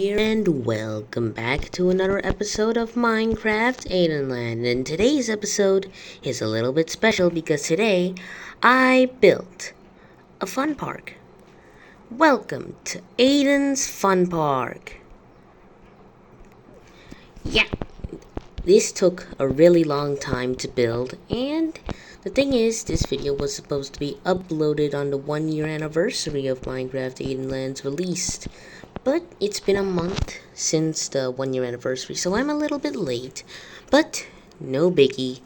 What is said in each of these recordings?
here, and welcome back to another episode of Minecraft Aidenland. And today's episode is a little bit special because today I built a fun park. Welcome to Aiden's Fun Park. Yeah, this took a really long time to build, and the thing is, this video was supposed to be uploaded on the 1 year anniversary of Minecraft Aidenland's release. But it's been a month since the 1 year anniversary, so I'm a little bit late. But no biggie.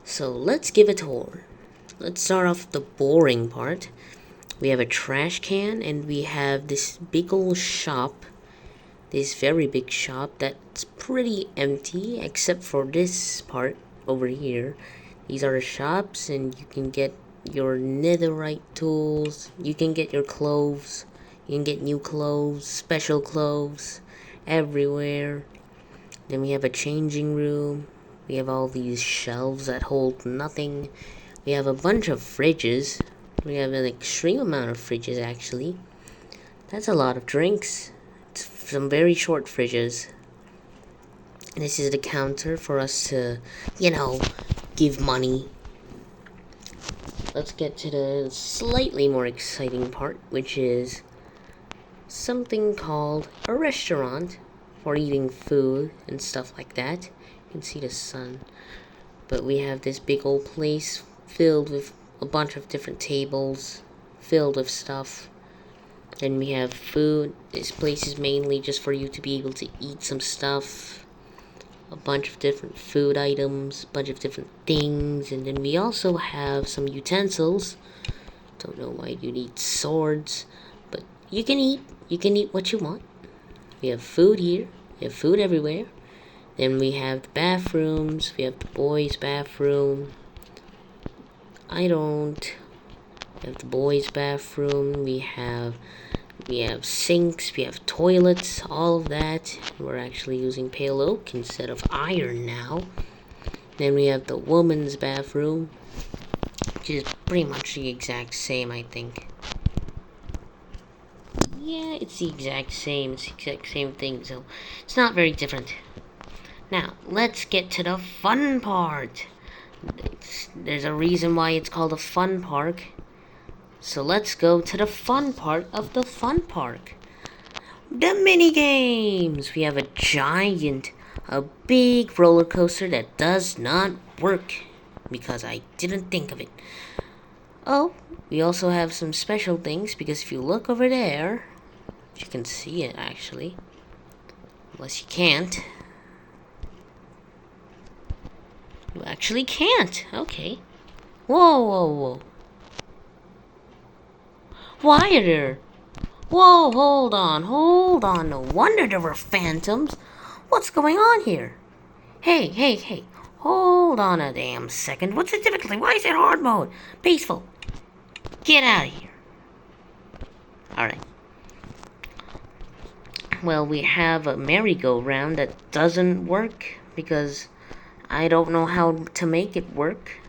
So let's give it a tour. Let's start off the boring part. We have a trash can, and we have this big old shop. This very big shop that's pretty empty, except for this part over here. These are the shops, and you can get your netherite tools. You can get your clothes. You can get new clothes, special clothes, everywhere. Then we have a changing room. We have all these shelves that hold nothing. We have a bunch of fridges. We have an extreme amount of fridges, actually. That's a lot of drinks. It's some very short fridges. This is the counter for us to, give money. Let's get to the slightly more exciting part, which is something called a restaurant for eating food and stuff like that. You can see the sun. But we have this big old place filled with a bunch of different tables, filled with stuff. Then we have food. This place is mainly just for you to be able to eat some stuff. A bunch of different food items, a bunch of different things. And then we also have some utensils. Don't know why you need swords, but you can eat what you want. We have food here. We have food everywhere. Then we have the bathrooms. We have the boys' bathroom. We have the boys' bathroom. We have sinks. We have toilets. All of that. We're actually using pale oak instead of iron now. Then we have the woman's bathroom, which is pretty much the exact same, I think. Yeah, it's the exact same thing, so it's not very different. Now, let's get to the fun part. There's a reason why it's called a fun park. So let's go to the fun part of the fun park. The mini games. We have a big roller coaster that does not work because I didn't think of it. Oh, we also have some special things because if you look over there, you can see it actually. Unless you can't. You actually can't. Okay. Whoa. Why are there? Whoa, hold on. No wonder there were phantoms. What's going on here? Hey. Hold on a damn second. What's the difficulty? Why is it hard mode? Peaceful. Get out of here. Alright. Well, we have a merry-go-round that doesn't work because I don't know how to make it work.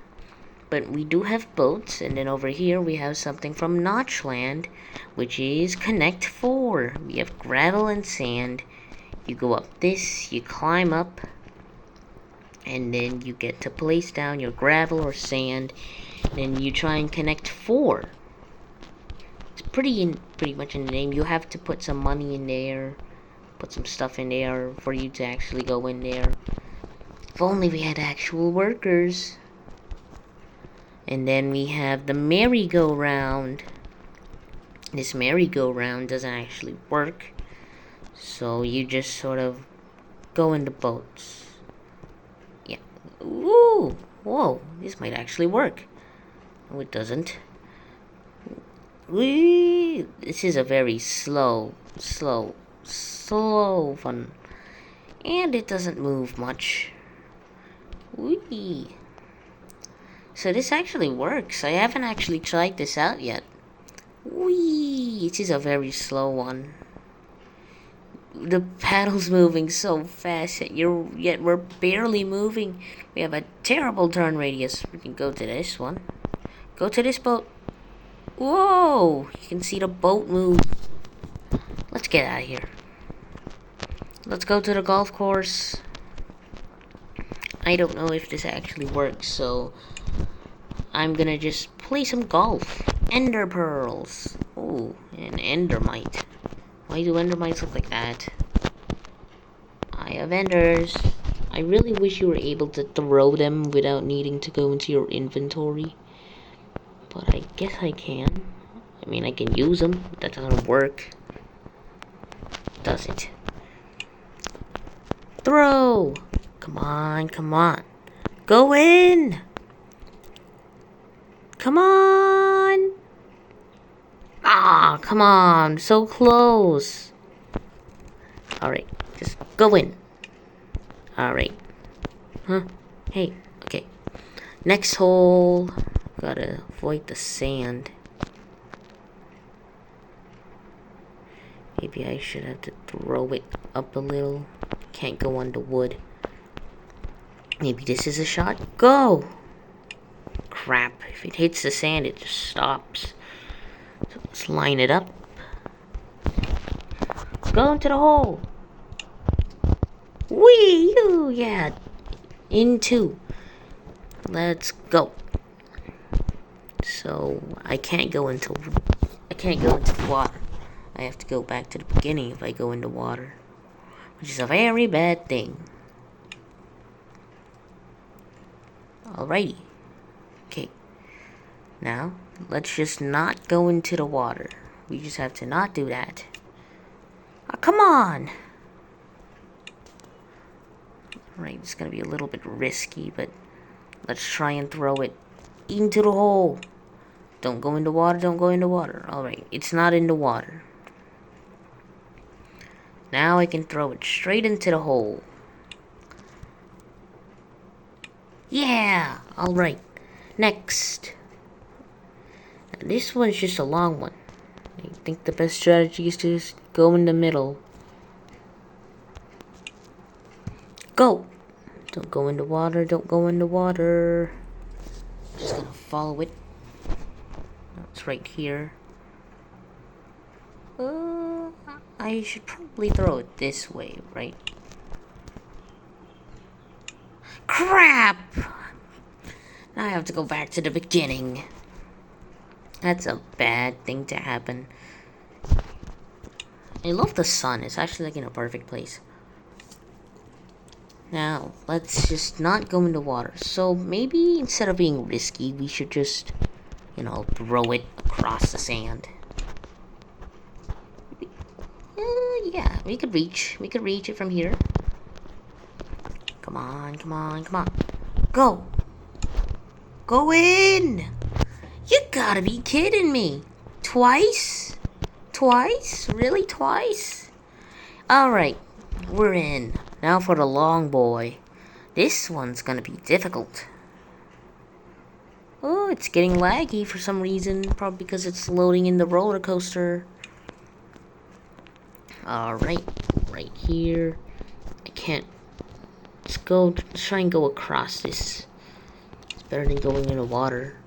But we do have boats, and then over here we have something from Notchland, which is Connect 4. We have gravel and sand. You go up this, you climb up, and then you get to place down your gravel or sand, and then you try and connect 4. It's pretty much in the name. You have to put some money in there, put some stuff in there for you to actually go in there. If only we had actual workers. And then we have the merry-go-round. This merry-go-round doesn't actually work, so you just sort of go in the boats. Yeah. Ooh! Whoa, this might actually work. No, it doesn't. Whee! This is a very slow fun. And it doesn't move much. Whee! So this actually works. I haven't actually tried this out yet. Whee! It is a very slow one. The paddle's moving so fast yet we're barely moving. We have a terrible turn radius. We can go to this one. Go to this boat. Whoa! You can see the boat move. Let's get out of here. Let's go to the golf course. I don't know if this actually works, so I'm gonna just play some golf. Ender pearls. Ooh, an endermite. Why do endermites look like that? I have enders. I really wish you were able to throw them without needing to go into your inventory. But I guess I can. I mean, I can use them, but that doesn't work. Does it? Throw! Come on, come on. Go in! Come on! Ah, come on. So close. Alright, just go in. Alright. Huh? Hey, okay. Next hole. Gotta avoid the sand. Maybe I should have to throw it up a little. Can't go on the wood. Maybe this is a shot. Go! Crap. If it hits the sand, it just stops. So let's line it up. Go into the hole. Wee! Yeah. In two. Let's go. So I can't go into the water. I have to go back to the beginning if I go into water, which is a very bad thing. Alrighty. Okay. Now, let's just not go into the water. We just have to not do that. Oh, come on! Alright, it's gonna be a little bit risky, but let's try and throw it into the hole. Don't go into water, don't go into water. Alright, it's not in the water. Now I can throw it straight into the hole. Yeah! Alright. Next. Now, this one's just a long one. I think the best strategy is to just go in the middle. Go! Don't go into water, don't go into water. Just gonna follow it. It's right here. I should probably throw it this way, right? Crap! Now I have to go back to the beginning. That's a bad thing to happen. I love the sun. It's actually like in a perfect place. Now, let's just not go into water. So maybe instead of being risky, we should just, throw it across the sand. Yeah, we could reach it from here. Come on, come on, come on. Go! Go in! You gotta be kidding me. Twice? Twice? Really, twice? Alright, we're in. Now for the long boy. This one's gonna be difficult. Oh, it's getting laggy for some reason. Probably because it's loading in the roller coaster. Alright, right here. I can't. Let's try and go across this. It's better than going in the water.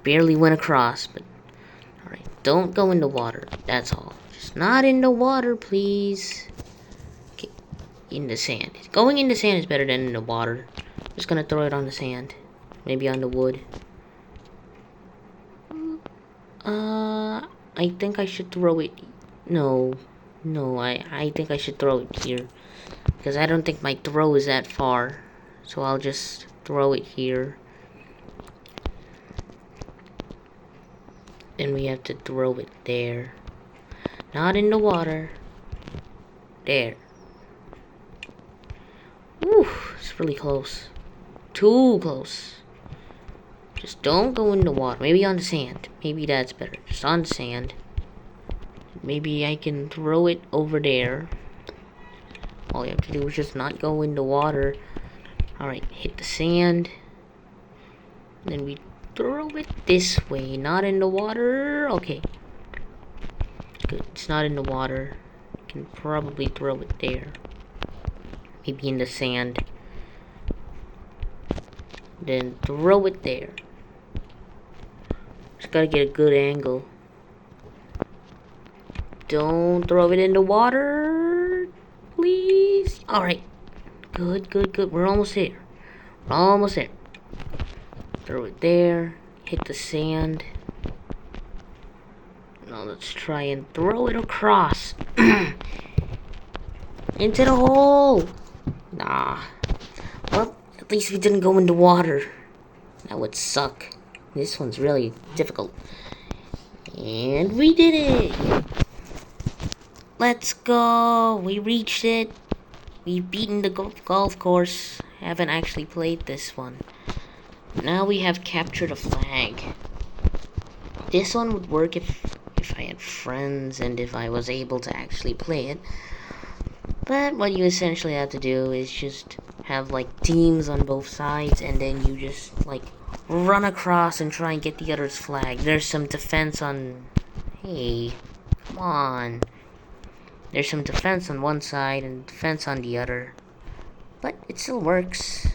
Barely went across, but alright, don't go in the water. That's all. Just not in the water, please. Okay, in the sand. Going in the sand is better than in the water. Just gonna throw it on the sand. Maybe on the wood. I think I should throw it. No, I think I should throw it here. Because I don't think my throw is that far. So I'll just throw it here. Then we have to throw it there. Not in the water. There. Ooh, it's really close. Too close. Just don't go in the water. Maybe on the sand. Maybe that's better. Just on the sand. Maybe I can throw it over there. All you have to do is just not go in the water. Alright, hit the sand. Then we throw it this way. Not in the water. Okay. Good. It's not in the water. You can probably throw it there. Maybe in the sand. Then throw it there. Just gotta get a good angle. Don't throw it in the water. Please. Alright. Good, good, good. We're almost there. We're almost there. Throw it there. Hit the sand. Now let's try and throw it across. Into the hole. Nah. Well, at least we didn't go into water. That would suck. This one's really difficult. And we did it! Let's go! We reached it. We've beaten the golf course. Haven't actually played this one. Now we have captured a flag. This one would work if I had friends and if I was able to actually play it. But what you essentially have to do is just have like teams on both sides, and then you just like run across and try and get the other's flag. There's some defense on... Hey, come on. There's some defense on one side and defense on the other. But it still works.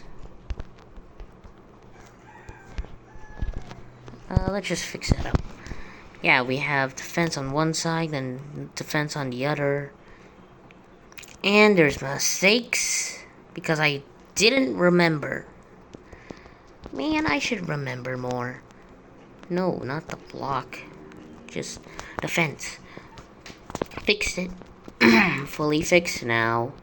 Let's just fix that up. Yeah, we have defense on one side and defense on the other. And there's mistakes because I didn't remember. Man, I should remember more. No, not the block. Just the fence. Fixed it. Fully fixed now.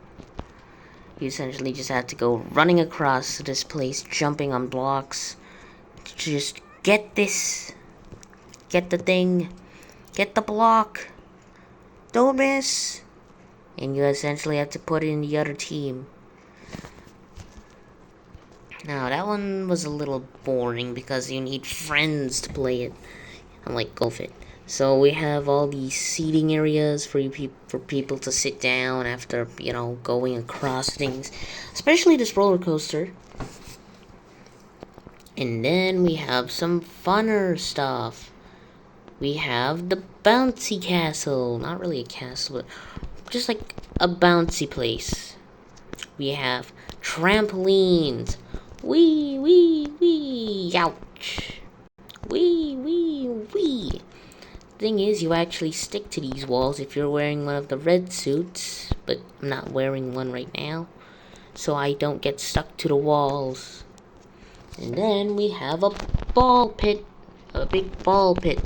You essentially just have to go running across this place, jumping on blocks. Just get this. Get the thing. Get the block. Don't miss. And you essentially have to put it in the other team. Now, that one was a little boring because you need friends to play it. Unlike Golf It. So we have all these seating areas for people to sit down after, you know, going across things. Especially this roller coaster. And then we have some funner stuff. We have the bouncy castle. Not really a castle, but just like a bouncy place. We have trampolines. Wee, wee, wee. Ouch. Wee, wee, wee. Thing is, you actually stick to these walls if you're wearing one of the red suits, but I'm not wearing one right now, so I don't get stuck to the walls. And then we have a ball pit, a big ball pit.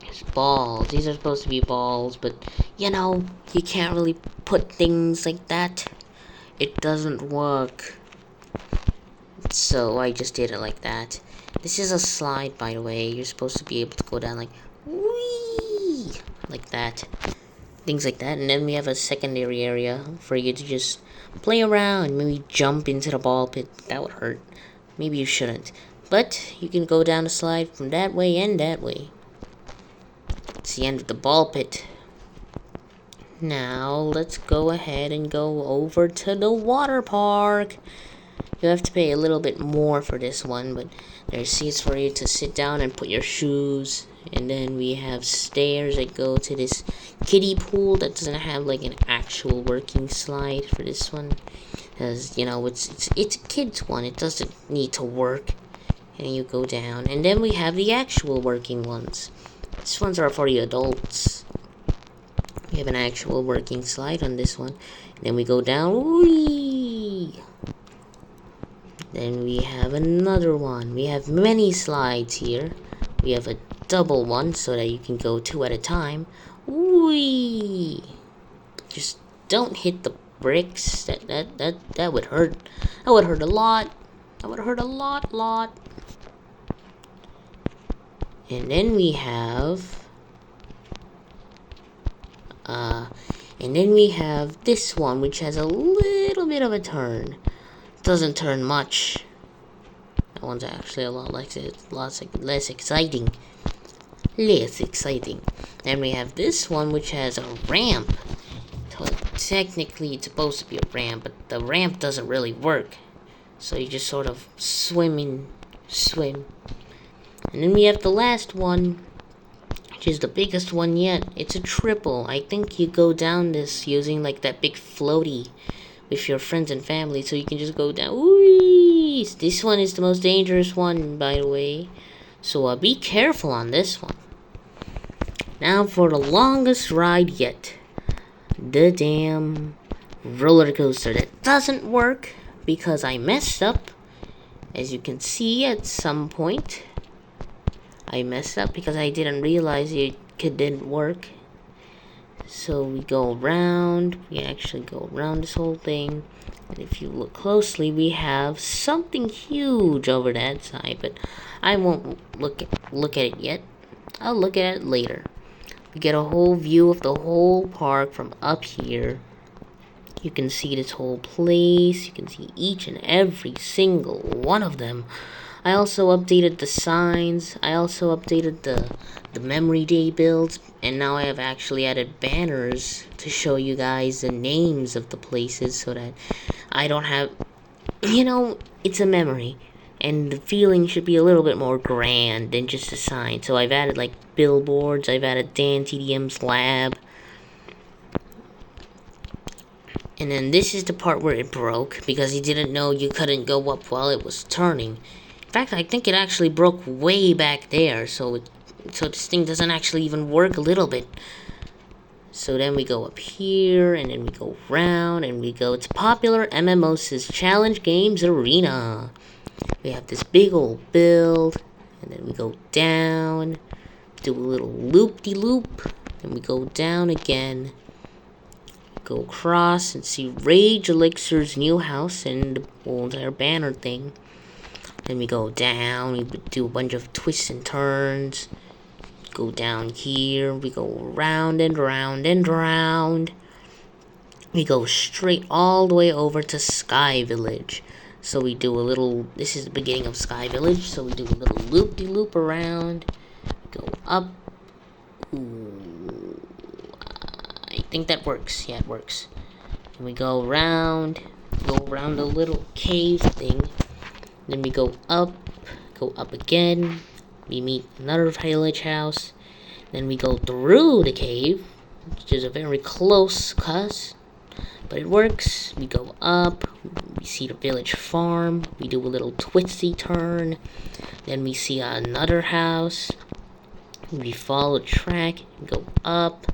There's balls. These are supposed to be balls, but you know, you can't really put things like that. It doesn't work. So I just did it like that. This is a slide, by the way. You're supposed to be able to go down like, whee, like that. Things like that. And then we have a secondary area for you to just play around. Maybe jump into the ball pit. That would hurt. Maybe you shouldn't. But you can go down the slide from that way and that way. It's the end of the ball pit. Now, let's go ahead and go over to the water park. You have to pay a little bit more for this one, but there's seats for you to sit down and put your shoes. And then we have stairs that go to this kiddie pool that doesn't have like an actual working slide for this one. Because, you know, it's a kid's one. It doesn't need to work. And you go down. And then we have the actual working ones. These ones are for the adults. We have an actual working slide on this one. And then we go down. Whee! Then we have another one. We have many slides here. We have a double one so that you can go two at a time. Whee! Just don't hit the bricks. That would hurt. That would hurt a lot. That would hurt a lot. And then we have this one, which has a little bit of a turn. Doesn't turn much. That one's actually a lot less exciting. Less exciting. Then we have this one, which has a ramp. So technically, it's supposed to be a ramp, but the ramp doesn't really work. So you just sort of swim. And then we have the last one, which is the biggest one yet. It's a triple. I think you go down this using like that big floaty with your friends and family, so you can just go down. Whee! This one is the most dangerous one, by the way. So be careful on this one. Now for the longest ride yet. the damn roller coaster that doesn't work because I messed up. As you can see, at some point I messed up because I didn't realize it didn't work. So we go around, we actually go around this whole thing, and if you look closely, we have something huge over that side, but I won't look at it yet. I'll look at it later. We get a whole view of the whole park from up here. You can see this whole place. You can see each and every single one of them. I also updated the signs. I also updated the memory day builds. And now I have actually added banners to show you guys the names of the places so that I don't have... it's a memory. And the feeling should be a little bit more grand than just a sign. So I've added like billboards. I've added Dan TDM's lab. And then this is the part where it broke because he didn't know you couldn't go up while it was turning. In fact, I think it actually broke way back there, so this thing doesn't actually even work a little bit. So then we go up here, and then we go round, and we go to popular MMOs Challenge Games Arena. We have this big old build, and then we go down, do a little loop-de-loop, and we go down again. Go across and see Rage Elixir's new house and the whole entire banner thing. Then we go down, we do a bunch of twists and turns. Go down here, we go round and round and round. We go straight all the way over to Sky Village. So we do a little, this is the beginning of Sky Village, so we do a little loop-de-loop around. Go up. Ooh. I think that works. Yeah, it works. And we go around a little cave thing. Then we go up again. We meet another village house. Then we go through the cave, which is a very close cut, but it works. We go up. We see the village farm. We do a little twisty turn. Then we see another house. We follow the track. We go up.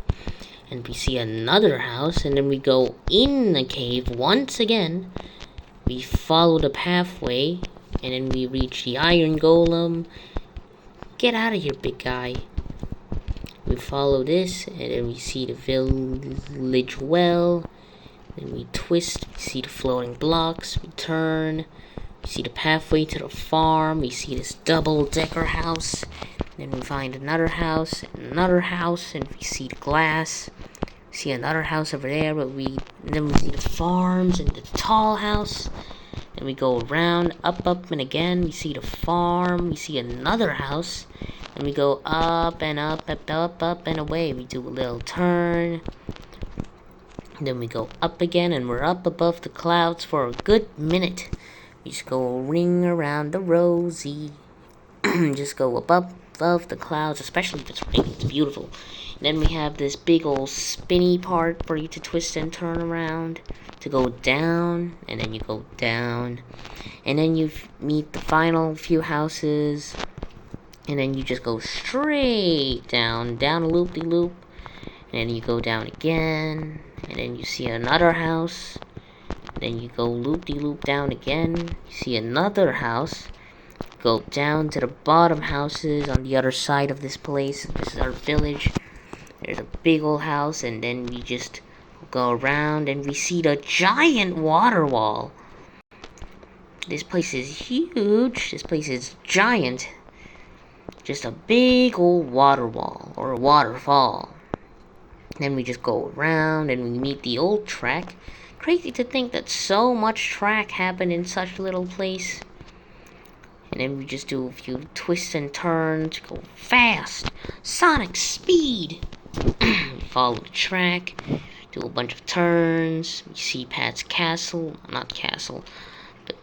And we see another house, and then we go in the cave once again. We follow the pathway, and then we reach the iron golem. Get out of here, big guy. We follow this, and then we see the village well. Then we twist, we see the floating blocks, we turn. We see the pathway to the farm. We see this double-decker house. Then we find another house, and we see the glass. We see another house over there, then we see the farms and the tall house. Then we go around, up, and again, we see the farm. We see another house. Then we go up, and away. We do a little turn. Then we go up again, and we're up above the clouds for a good minute. We just go ring around the rosy. Just go above the clouds, especially if it's raining. It's beautiful. And then we have this big old spinny part for you to twist and turn around. To go down, and then you go down. And then you meet the final few houses. And then you just go straight down a loop-de-loop. And then you go down again. And then you see another house. Then you go loop-de-loop down again. You see another house. Go down to the bottom houses on the other side of this place. This is our village. There's a big old house, and then we just go around and we see the giant water wall. This place is huge. This place is giant. Just a big old water wall, or a waterfall. Then we just go around and we meet the old track. Crazy to think that so much track happened in such a little place. And then we just do a few twists and turns, go fast, sonic speed. Follow the track, do a bunch of turns. We see Pat's castle, not castle, but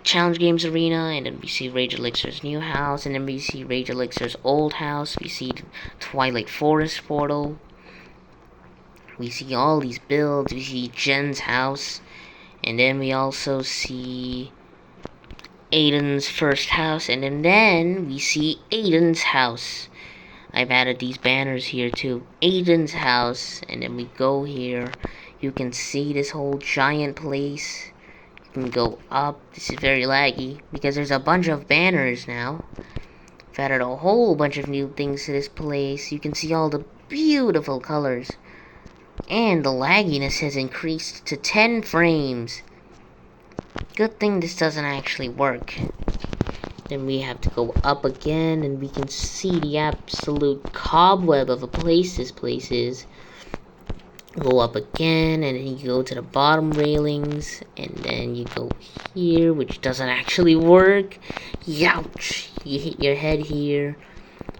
Challenge Games Arena, and then we see Rage Elixir's new house, and then we see Rage Elixir's old house. We see the Twilight Forest portal. We see all these builds. We see Jen's house, and then we also see Aiden's first house, and then we see Aiden's house. I've added these banners here to Aiden's house, and then we go here. You can see this whole giant place. You can go up. This is very laggy because there's a bunch of banners now. I've added a whole bunch of new things to this place. You can see all the beautiful colors. And the lagginess has increased to 10 frames. Good thing this doesn't actually work. Then we have to go up again, and we can see the absolute cobweb of a place this place is. Go up again, and then you go to the bottom railings, and then you go here, which doesn't actually work. Youch! You hit your head here.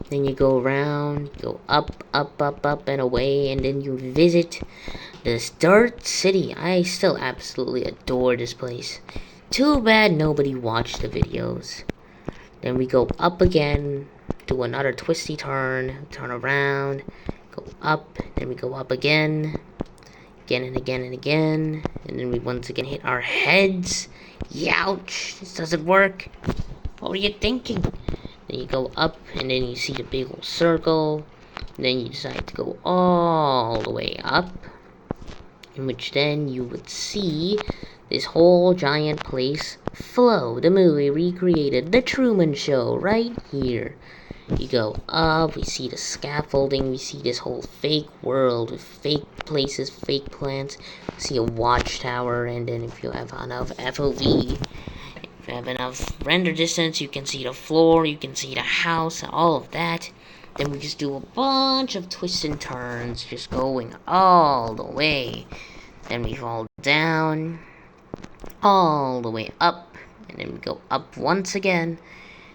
Then you go around, go up, up, up, up, and away, and then you visit this dirt city. I still absolutely adore this place. Too bad nobody watched the videos. Then we go up again, do another twisty turn, turn around, go up, then we go up again and again and again, and then we once again hit our heads. Youch! This doesn't work. What were you thinking? Then you go up, and then you see the big old circle. And then you decide to go all the way up, in which then you would see this whole giant place. Flow, the movie recreated The Truman Show right here. You go up, we see the scaffolding, we see this whole fake world with fake places, fake plants. We see a watchtower, and then if you have enough FOV, if you have enough render distance, you can see the floor, you can see the house, all of that. Then we just do a bunch of twists and turns, just going all the way. Then we fall down, all the way up, and then we go up once again.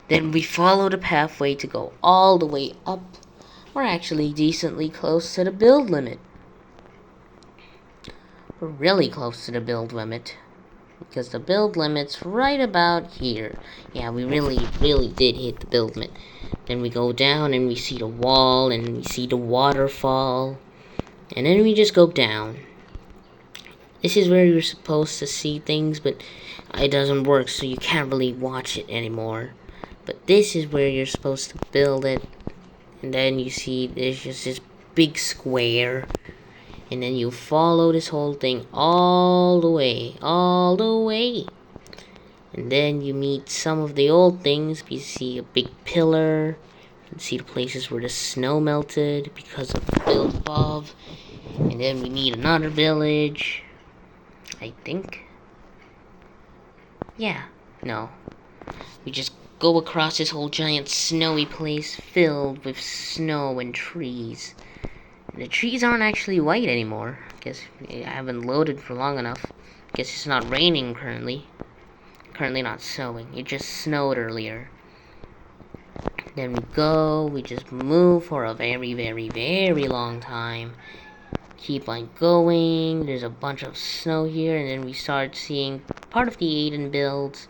Then we follow the pathway to go all the way up. We're actually decently close to the build limit. We're really close to the build limit, because the build limit's right about here. Yeah, we really did hit the build limit. Then we go down, and we see the wall, and we see the waterfall. And then we just go down. This is where you're supposed to see things, but it doesn't work, so you can't really watch it anymore. But this is where you're supposed to build it. And then you see there's just this big square. And then you follow this whole thing all the way. And then you meet some of the old things. You see a big pillar. You can see the places where the snow melted because of the build above. And then we meet another village, I think. Yeah, no. We just go across this whole giant snowy place filled with snow and trees. And the trees aren't actually white anymore. I guess I haven't loaded for long enough. I guess it's not raining currently. Currently not snowing. It just snowed earlier. Then we just move for a very long time. Keep on going. There's a bunch of snow here, and then we start seeing part of the Aiden builds.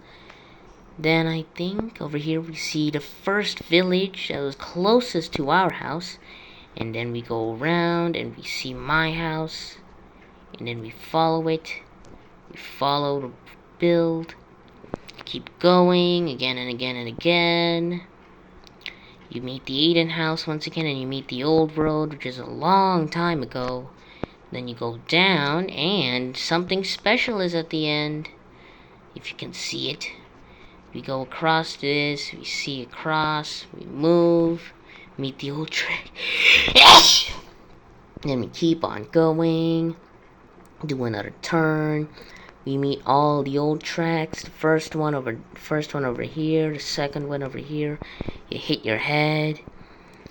Then I think over here we see the first village that was closest to our house. And then we go around and we see my house. And then we follow it. We follow the build. Keep going again and again and again. You meet the Aiden house once again, and you meet the old road, which is a long time ago. Then you go down, and something special is at the end, if you can see it. We go across this, we see a cross, we move, meet the old track. Yes! Then we keep on going, do another turn. We meet all the old tracks. The first one over here, the second one over here. You hit your head,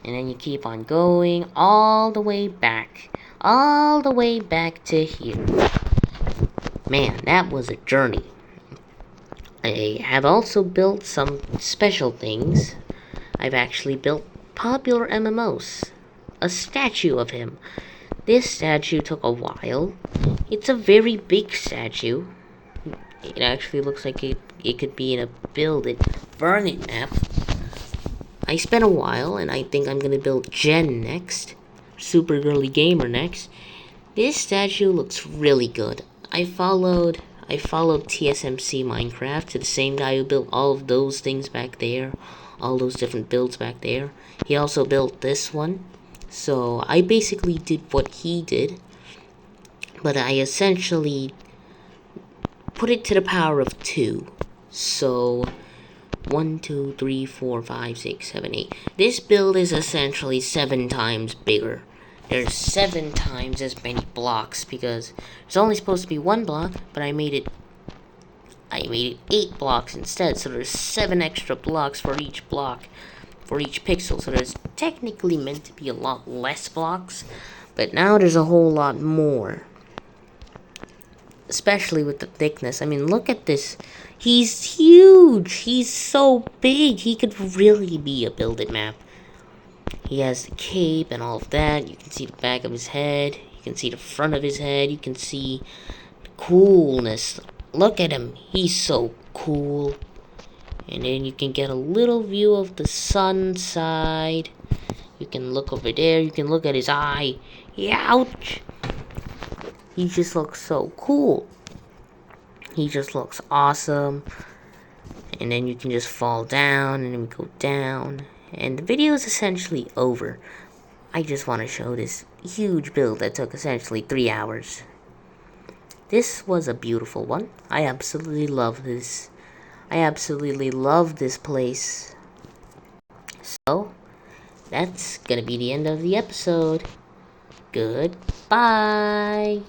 and then you keep on going all the way back to here. Man, that was a journey. I have also built some special things. I've actually built popular MMOs. A statue of him. This statue took a while. It's a very big statue. It actually looks like it could be in a Build It, Burn It map. I spent a while, and I think I'm gonna build Jen next. Super Girly Gamer next. This statue looks really good. I followed TSMC Minecraft, to the same guy who built all of those things back there. all those different builds back there. He also built this one. So I basically did what he did, but I essentially put it to the power of 2. So 1, 2, 3, 4, 5, 6, 7, 8. This build is essentially 7 times bigger. There's 7 times as many blocks because it's only supposed to be 1 block, but I made it 8 blocks instead. So there's 7 extra blocks for each block, for each pixel. So there's technically meant to be a lot less blocks, but now there's a whole lot more. Especially with the thickness. I mean, look at this. He's huge. He's so big. He could really be a build-it map. He has the cape and all of that. You can see the back of his head. You can see the front of his head. You can see the coolness. Look at him. He's so cool. And then you can get a little view of the sun side. You can look over there. You can look at his eye. Ouch! He just looks so cool. He just looks awesome. And then you can just fall down, and then we go down. And the video is essentially over. I just want to show this huge build that took essentially 3 hours. This was a beautiful one. I absolutely love this. I absolutely love this place. So, that's gonna be the end of the episode. Goodbye.